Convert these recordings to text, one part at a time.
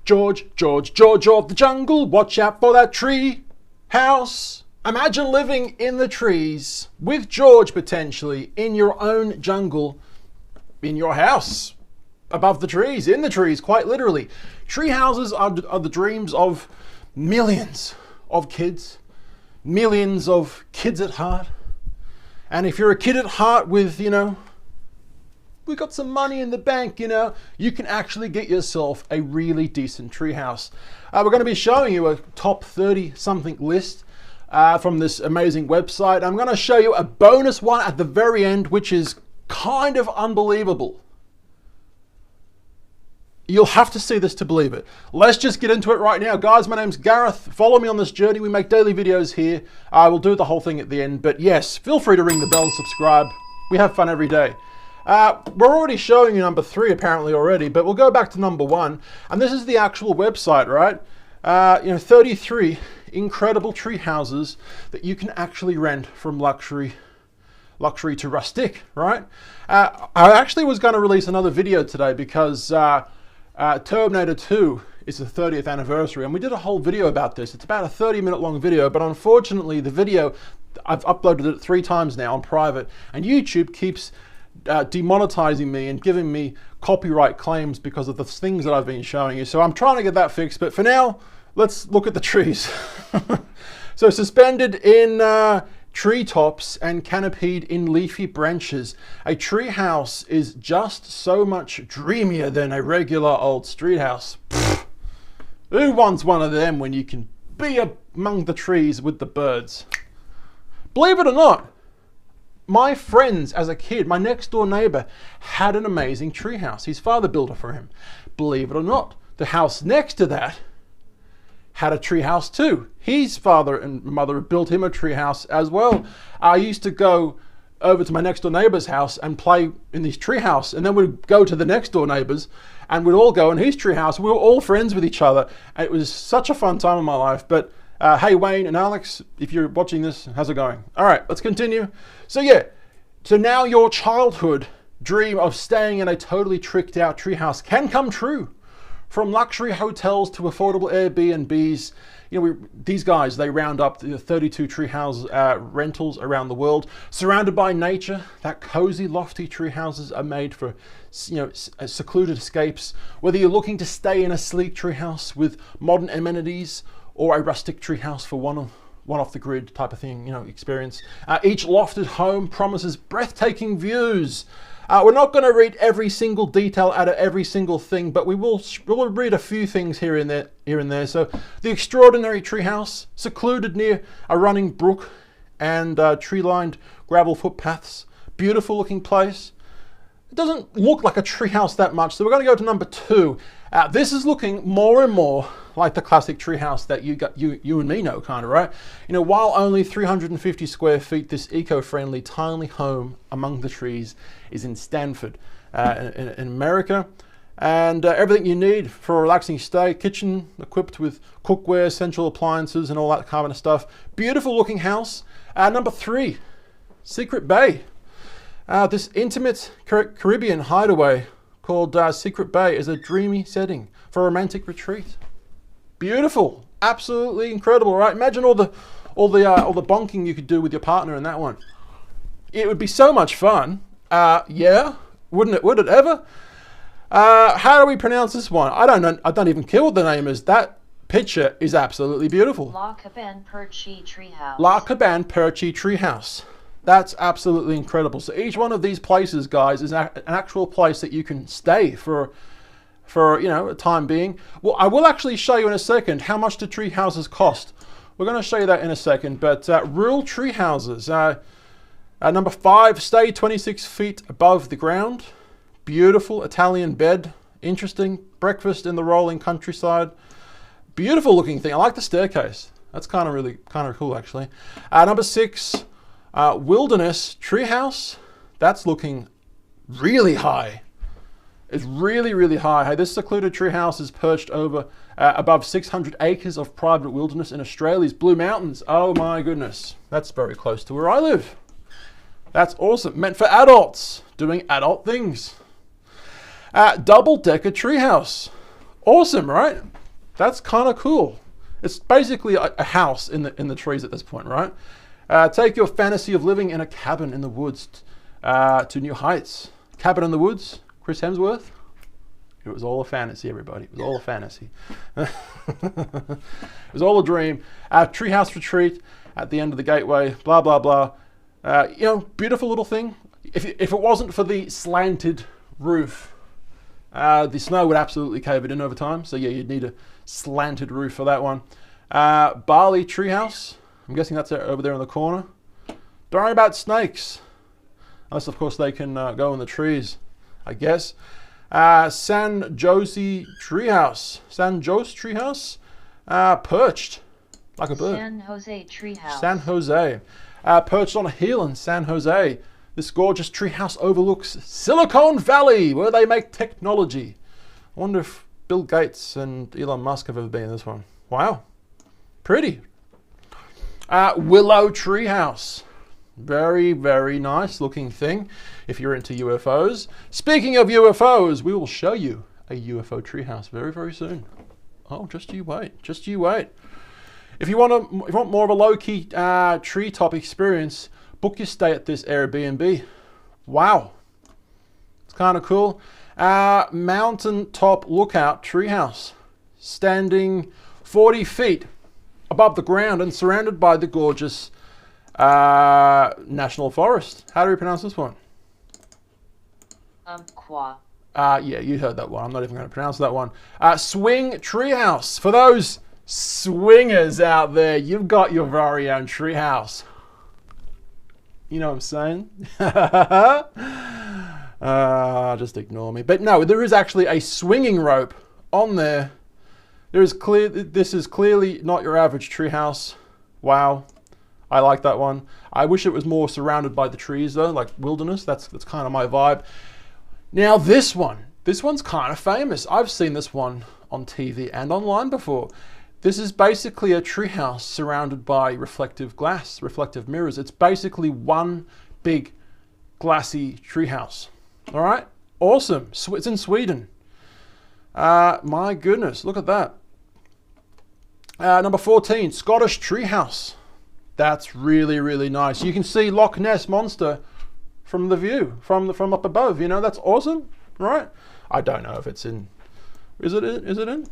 George, George, George of the jungle, watch out for that tree house. Imagine living in the trees with George potentially in your own jungle, in your house, above the trees, in the trees, quite literally. Tree houses are the dreams of millions of kids at heart. And if you're a kid at heart with, we got some money in the bank, you can actually get yourself a really decent treehouse. We're going to be showing you a top 30 something list from this amazing website. I'm going to show you a bonus one at the very end, which is kind of unbelievable. You'll have to see this to believe it. Let's just get into it right now. Guys, my name's Gareth. Follow me on this journey. We make daily videos here. I will do the whole thing at the end. But yes, feel free to ring the bell and subscribe. We have fun every day. We're already showing you number 3 apparently already, but we'll go back to number 1. And this is the actual website, right? 33 incredible tree houses that you can actually rent from luxury to rustic, right? I actually was going to release another video today because Terminator 2 is the 30th anniversary, and we did a whole video about this. It's about a 30-minute long video, but unfortunately the video, I've uploaded it 3 times now on private, and YouTube keeps demonetizing me and giving me copyright claims because of the things that I've been showing you. So I'm trying to get that fixed, but for now, let's look at the trees. So suspended in treetops and canopied in leafy branches, a tree house is just so much dreamier than a regular old street house. Pfft. Who wants one of them when you can be among the trees with the birds? Believe it or not, my friends as a kid, my next door neighbor had an amazing tree house. His father built it for him. Believe it or not, the house next to that had a tree house too. His father and mother built him a tree house as well. I used to go over to my next door neighbor's house and play in this tree house, and then we'd go to the next door neighbor's and we'd all go in his tree house. We were all friends with each other. It was such a fun time in my life. But hey, Wayne and Alex, if you're watching this, how's it going? All right, let's continue. So yeah, so now your childhood dream of staying in a totally tricked out treehouse can come true. From luxury hotels to affordable Airbnbs, these guys, they round up the 32 treehouse rentals around the world, surrounded by nature. That cozy, lofty treehouses are made for, secluded escapes. Whether you're looking to stay in a sleek treehouse with modern amenities or a rustic treehouse for one off the grid type of thing, experience. Each lofted home promises breathtaking views. We're not going to read every single detail out of every single thing, but we'll read a few things here and there. So the extraordinary treehouse, secluded near a running brook and tree-lined gravel footpaths. Beautiful looking place. It doesn't look like a treehouse that much, so we're going to go to number 2. This is looking more and more like the classic treehouse that you and me know, kind of, right? While only 350 square feet, this eco-friendly, tiny home among the trees is in Stanford, in America. And everything you need for a relaxing stay: kitchen equipped with cookware, central appliances, and all that kind of stuff. Beautiful looking house. Number 3, Secret Bay. This intimate Caribbean hideaway called Secret Bay is a dreamy setting for a romantic retreat. Beautiful, absolutely incredible, right? Imagine all the bonking you could do with your partner in that one. It would be so much fun. Yeah, wouldn't it? Would it ever? How do we pronounce this one? I don't know. I don't even care what the name is. That picture is absolutely beautiful. La Cabane Perche Treehouse. La Cabane Perche Treehouse. That's absolutely incredible. So each one of these places, guys, is an actual place that you can stay for a time being. Well, I will actually show you in a second how much do tree houses cost. We're going to show you that in a second. But rural tree houses. Number 5, stay 26 feet above the ground. Beautiful Italian bed. Interesting. Breakfast in the rolling countryside. Beautiful looking thing. I like the staircase. That's kind of cool, actually. Number 6, wilderness treehouse. That's looking really high. It's really, really high. Hey, this secluded treehouse is perched over above 600 acres of private wilderness in Australia's Blue Mountains. Oh my goodness. That's very close to where I live. That's awesome. Meant for adults doing adult things. Double-decker treehouse. Awesome, right? That's kind of cool. It's basically a house in the trees at this point, right? Take your fantasy of living in a cabin in the woods to new heights. Cabin in the woods, Chris Hemsworth. It was all a fantasy, everybody. It was all a fantasy. It was all a dream. Treehouse retreat at the end of the gateway. Blah blah blah. Beautiful little thing. If it wasn't for the slanted roof, the snow would absolutely cave it in over time. So yeah, you'd need a slanted roof for that one. Bali treehouse. I'm guessing that's over there in the corner. Don't worry about snakes, unless of course they can go in the trees, I guess. San Jose treehouse. San Jose treehouse. Perched like a bird. San Jose treehouse. San Jose. Perched on a hill in San Jose. This gorgeous treehouse overlooks Silicon Valley, where they make technology. I wonder if Bill Gates and Elon Musk have ever been in this one. Wow. Pretty. Willow treehouse. Very, very nice looking thing if you're into UFOs. Speaking of UFOs, we will show you a UFO treehouse very, very soon. Oh, just you wait. Just you wait. If you want more of a low-key treetop experience, book your stay at this Airbnb. Wow. It's kind of cool. Mountaintop lookout treehouse. Standing 40 feet above the ground and surrounded by the gorgeous national forest. How do we pronounce this one? Qua. Yeah, you heard that one. I'm not even going to pronounce that one. Swing treehouse. For those swingers out there, you've got your very own treehouse. You know what I'm saying? Just ignore me. But no, there is actually a swinging rope on there. This is clearly not your average treehouse. Wow. I like that one. I wish it was more surrounded by the trees though, like wilderness. That's kind of my vibe. Now this one's kind of famous. I've seen this one on TV and online before. This is basically a treehouse surrounded by reflective glass, reflective mirrors. It's basically one big glassy treehouse. All right, awesome. It's in Sweden. My goodness, look at that. Number 14, Scottish treehouse. That's really, really nice. You can see Loch Ness Monster from the view, from up above. You know, that's awesome, right? I don't know if it's in. Is it in?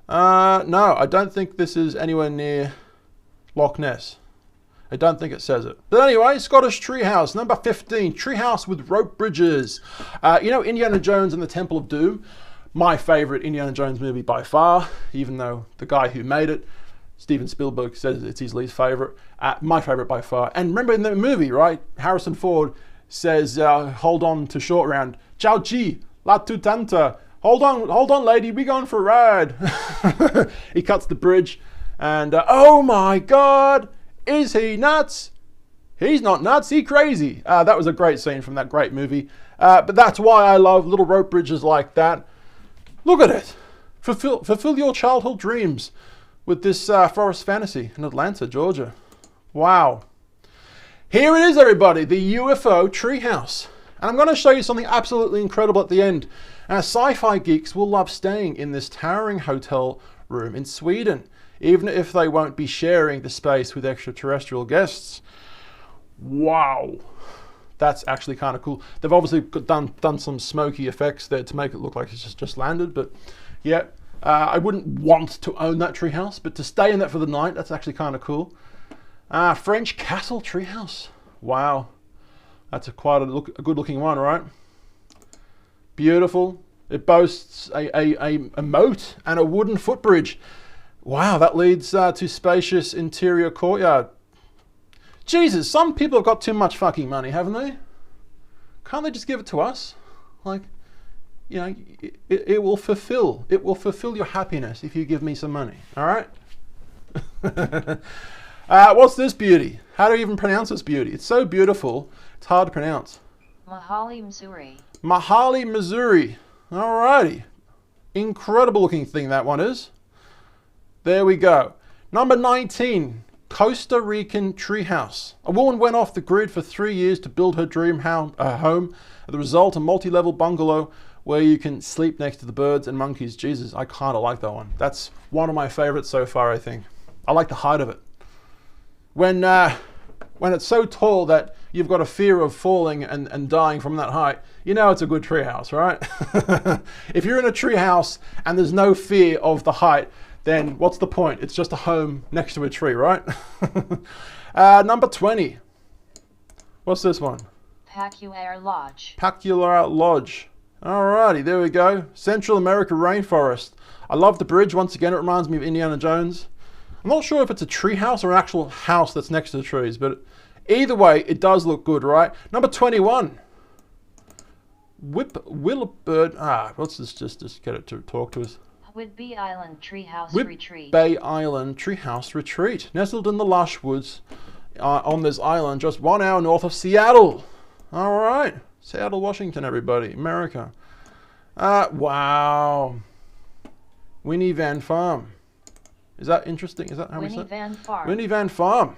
No, I don't think this is anywhere near Loch Ness. I don't think it says it. But anyway, Scottish treehouse, number 15, treehouse with rope bridges. Indiana Jones and the Temple of Doom, my favorite Indiana Jones movie by far, even though the guy who made it, Steven Spielberg, says it's his least favorite. My favorite by far. And remember in the movie, right, Harrison Ford says, hold on to short round. Ciao chi, la tutanta. Hold on, lady, we going for a ride. He cuts the bridge, and oh my God, is he nuts? He's not nuts, he's crazy. That was a great scene from that great movie. But that's why I love little rope bridges like that. Look at it. Fulfill your childhood dreams with this forest fantasy in Atlanta, Georgia. Wow. Here it is, everybody, the UFO treehouse. And I'm going to show you something absolutely incredible at the end. Sci-fi geeks will love staying in this towering hotel room in Sweden, even if they won't be sharing the space with extraterrestrial guests. Wow. That's actually kind of cool. They've obviously done some smoky effects there to make it look like it's just landed, but yeah. I wouldn't want to own that treehouse, but to stay in that for the night, that's actually kind of cool. French castle treehouse. Wow. That's quite a good looking one, right? Beautiful. It boasts a moat and a wooden footbridge. Wow, that leads to spacious interior courtyard. Jesus, some people have got too much fucking money, haven't they? Can't they just give it to us? Like, you know, it will fulfill your happiness if you give me some money. All right. What's this beauty? How do you even pronounce this beauty? It's so beautiful. It's hard to pronounce. Mahali, Missouri. Mahali, Missouri. Alrighty. Incredible looking thing that one is. There we go. Number 19, Costa Rican treehouse. A woman went off the grid for 3 years to build her dream home. The result, a multi-level bungalow where you can sleep next to the birds and monkeys. Jesus, I kind of like that one. That's one of my favorites so far, I think. I like the height of it. When it's so tall that you've got a fear of falling and dying from that height, you know it's a good treehouse, right? If you're in a treehouse and there's no fear of the height, then what's the point? It's just a home next to a tree, right? Number 20. What's this one? Peculiar Lodge. Peculiar Lodge. Alrighty, there we go. Central America rainforest. I love the bridge. Once again, it reminds me of Indiana Jones. I'm not sure if it's a tree house or an actual house that's next to the trees, but either way, it does look good, right? Number 21. Willowbird. Let's just get it to talk to us. Whidbey Island Treehouse Retreat. Bay Island Treehouse Retreat. Nestled in the lush woods on this island, just 1 hour north of Seattle. All right. Seattle, Washington, everybody. America. Wow. Winnie Van Farm. Is that interesting? Is that how we say it? Winnie Van Farm. Winnie Van Farm.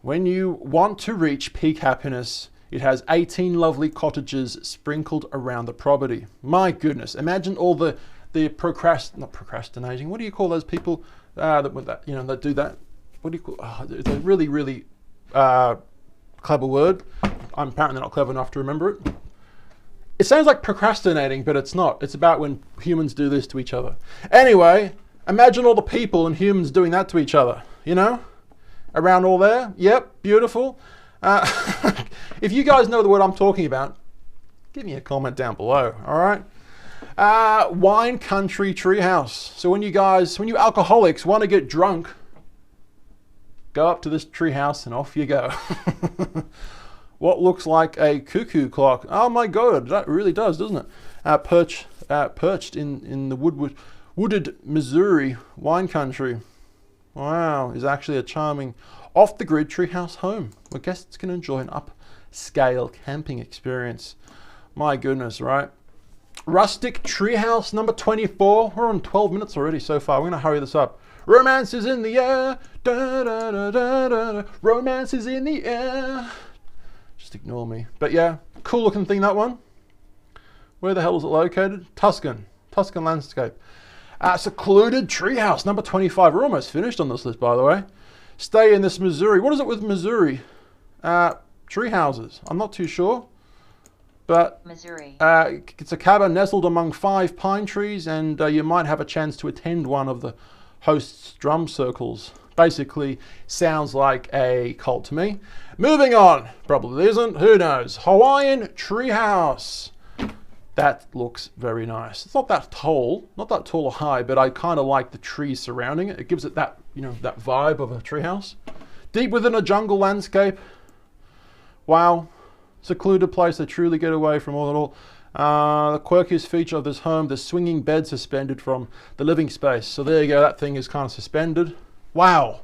When you want to reach peak happiness, it has 18 lovely cottages sprinkled around the property. My goodness. Imagine all the not procrastinating. What do you call those people that do that? What do you call? It's a really, really clever word. I'm apparently not clever enough to remember it. It sounds like procrastinating, but it's not. It's about when humans do this to each other. Anyway, imagine all the people and humans doing that to each other, you know? Around all there. Yep, beautiful. If you guys know the word I'm talking about, give me a comment down below, all right? Wine Country Treehouse. So when you alcoholics want to get drunk, go up to this treehouse and off you go. What looks like a cuckoo clock. Oh my God, that really does, doesn't it? Perched in the wooded Missouri wine country. Wow, is actually a charming off-the-grid treehouse home where guests can enjoy an upscale camping experience. My goodness, right? Rustic Treehouse number 24. We're on 12 minutes already so far. We're going to hurry this up. Romance is in the air. Da, da, da, da, da, da. Romance is in the air. Just ignore me. But yeah, cool looking thing, that one. Where the hell is it located? Tuscan landscape. Secluded Treehouse number 25. We're almost finished on this list, by the way. Stay in this Missouri. What is it with Missouri? Treehouses. I'm not too sure. But Missouri. It's a cabin nestled among 5 pine trees, and you might have a chance to attend one of the host's drum circles. Basically, sounds like a cult to me. Moving on. Probably isn't. Who knows? Hawaiian Treehouse. That looks very nice. It's not that tall or high, but I kind of like the trees surrounding it. It gives it that, that vibe of a treehouse. Deep within a jungle landscape. Wow. Secluded place to truly get away from all it all. The quirkiest feature of this home, the swinging bed suspended from the living space. So there you go, that thing is kind of suspended. Wow.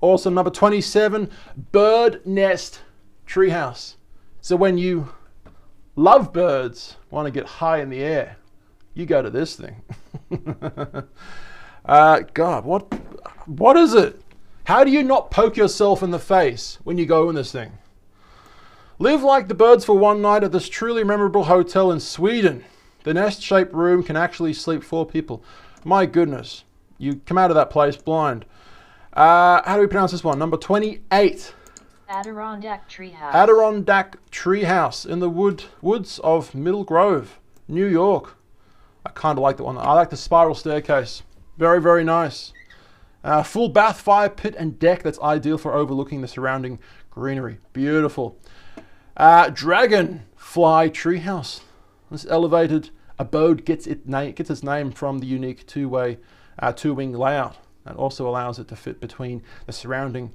Awesome. Number 27, Bird Nest Treehouse. So when you love birds, want to get high in the air, you go to this thing. God, what is it? How do you not poke yourself in the face when you go in this thing? Live like the birds for one night at this truly memorable hotel in Sweden. The nest-shaped room can actually sleep 4 people. My goodness. You come out of that place blind. How do we pronounce this one? Number 28. Adirondack Treehouse. Adirondack Treehouse in the woods of Middle Grove, New York. I kind of like that one. I like the spiral staircase. Very, very nice. Full bath, fire pit, and deck that's ideal for overlooking the surrounding greenery. Beautiful. Dragonfly Treehouse. This elevated abode gets its name from the unique two-wing layout that also allows it to fit between the surrounding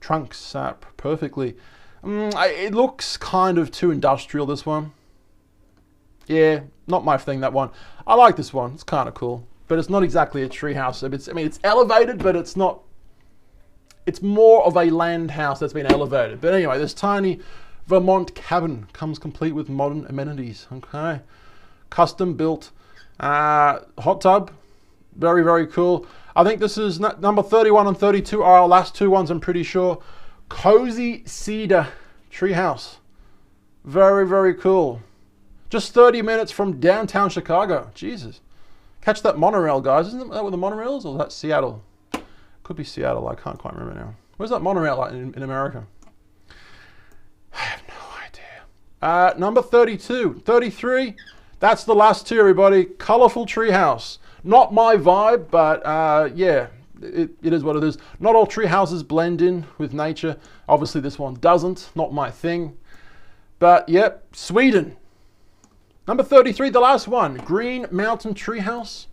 trunks perfectly. It looks kind of too industrial, this one. Yeah, not my thing, that one. I like this one. It's kind of cool, but it's not exactly a treehouse. It's elevated, but it's not. It's more of a land house that's been elevated. But anyway, this tiny Vermont cabin comes complete with modern amenities. Okay, custom built hot tub. Very, very cool. I think this is number 31 and 32 are our last 2 ones, I'm pretty sure. Cozy Cedar Treehouse. Very, very cool. Just 30 minutes from downtown Chicago. Jesus. Catch that monorail, guys. Isn't that where the monorail is? Or is that Seattle? Could be Seattle. I can't quite remember now. Where's that monorail at in America? I have no idea. Number 32. 33. That's the last two, everybody. Colorful treehouse. Not my vibe, but yeah, it is what it is. Not all tree houses blend in with nature. Obviously, this one doesn't. Not my thing. But, yep, Sweden. Number 33, the last one. Green Mountain Treehouse.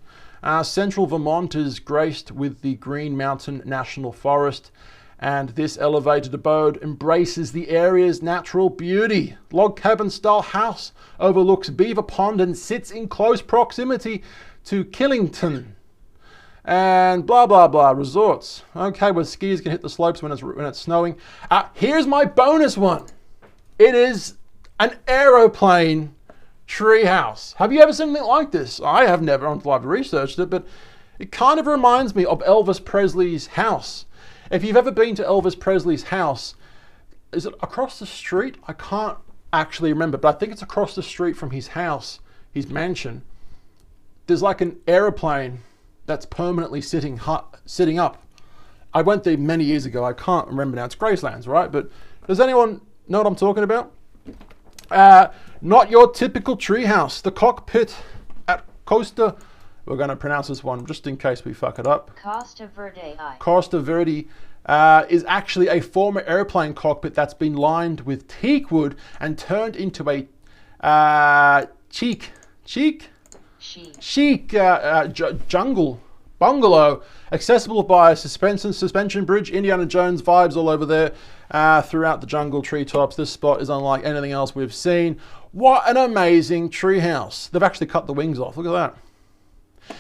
Central Vermont is graced with the Green Mountain National Forest. And this elevated abode embraces the area's natural beauty. Log cabin style house overlooks Beaver Pond and sits in close proximity to Killington. And blah, blah, blah, resorts. Okay, where skiers can hit the slopes when it's snowing. Here's my bonus one. It is an aeroplane treehouse. Have you ever seen anything like this? I have never until I've researched it, but it kind of reminds me of Elvis Presley's house. If you've ever been to Elvis Presley's house, is it across the street? I can't actually remember, but I think it's across the street from his house, his mansion. There's like an aeroplane that's permanently sitting up. I went there many years ago. I can't remember now. It's Gracelands, right? But does anyone know what I'm talking about? Not your typical treehouse. The cockpit at Costa. We're going to pronounce this one just in case we fuck it up. Costa Verde. Costa Verde is actually a former airplane cockpit that's been lined with teak wood and turned into a chic jungle bungalow, accessible by a suspension bridge. Indiana Jones vibes all over there throughout the jungle treetops. This spot is unlike anything else we've seen. What an amazing treehouse. They've actually cut the wings off. Look at that.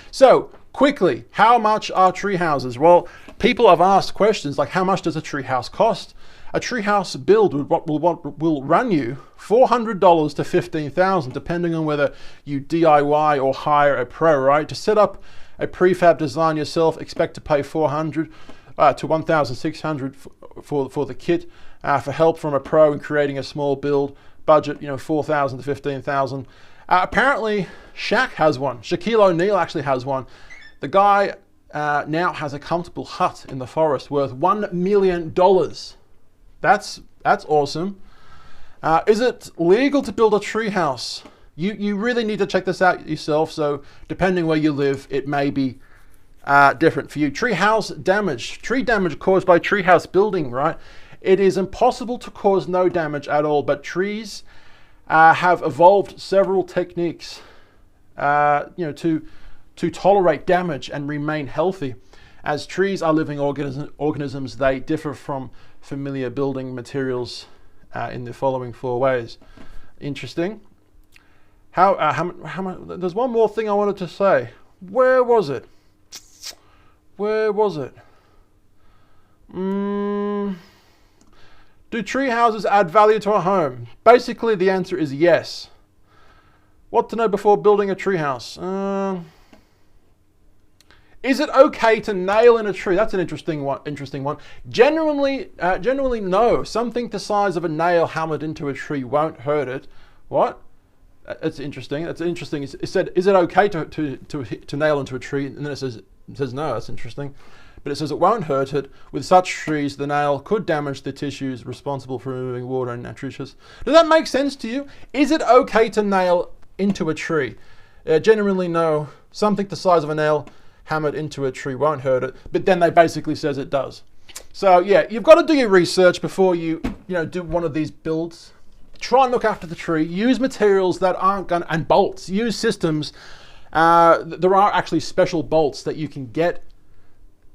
So, quickly, how much are tree houses? Well, people have asked questions like, how much does a tree house cost? A tree house build will run you $400 to $15,000, depending on whether you DIY or hire a pro, right? To set up a prefab design yourself, expect to pay $400 to $1,600 for the kit. For help from a pro in creating a small build, budget, $4,000 to $15,000. Apparently, Shaq has one. Shaquille O'Neal actually has one. The guy now has a comfortable hut in the forest worth $1 million. That's awesome. Is it legal to build a tree house? You really need to check this out yourself. So depending where you live, it may be different for you. Tree house damage. Tree damage caused by tree house building, right? It is impossible to cause no damage at all, but trees have evolved several techniques to tolerate damage and remain healthy. As trees are living organisms, they differ from familiar building materials in the following 4 ways. Interesting. How much? There's one more thing I wanted to say. Where was it? Do tree houses add value to a home? Basically, the answer is yes. What to know before building a tree house? Is it okay to nail in a tree? That's an interesting one. Generally, no. Something the size of a nail hammered into a tree won't hurt it. What? It's interesting. That's interesting. It said, is it okay to nail into a tree? And then it says no. That's interesting. But it says it won't hurt it. With such trees, the nail could damage the tissues responsible for removing water and nutrients. Does that make sense to you? Is it okay to nail into a tree? Generally, no. Something the size of a nail hammered into a tree won't hurt it. But then they basically says it does. So yeah, you've got to do your research before you do one of these builds. Try and look after the tree. Use materials that aren't going and bolts. Use systems. There are actually special bolts that you can get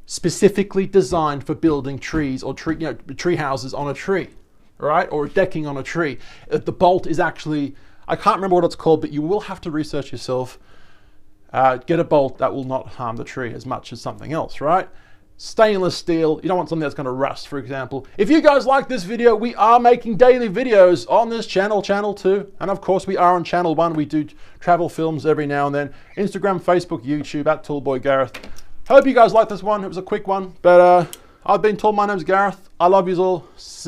specifically designed for building trees or tree houses on a tree, right? Or decking on a tree. The bolt is actually, I can't remember what it's called, but you will have to research yourself. Get a bolt that will not harm the tree as much as something else, right? Stainless steel, you don't want something that's going to rust, for example. If you guys like this video, we are making daily videos on this channel, channel 2, and of course we are on channel 1. We do travel films every now and then. Instagram, Facebook, YouTube, @TallBoyGareth. Hope you guys like this one. It was a quick one, but I've been told. My name's Gareth. I love yous all.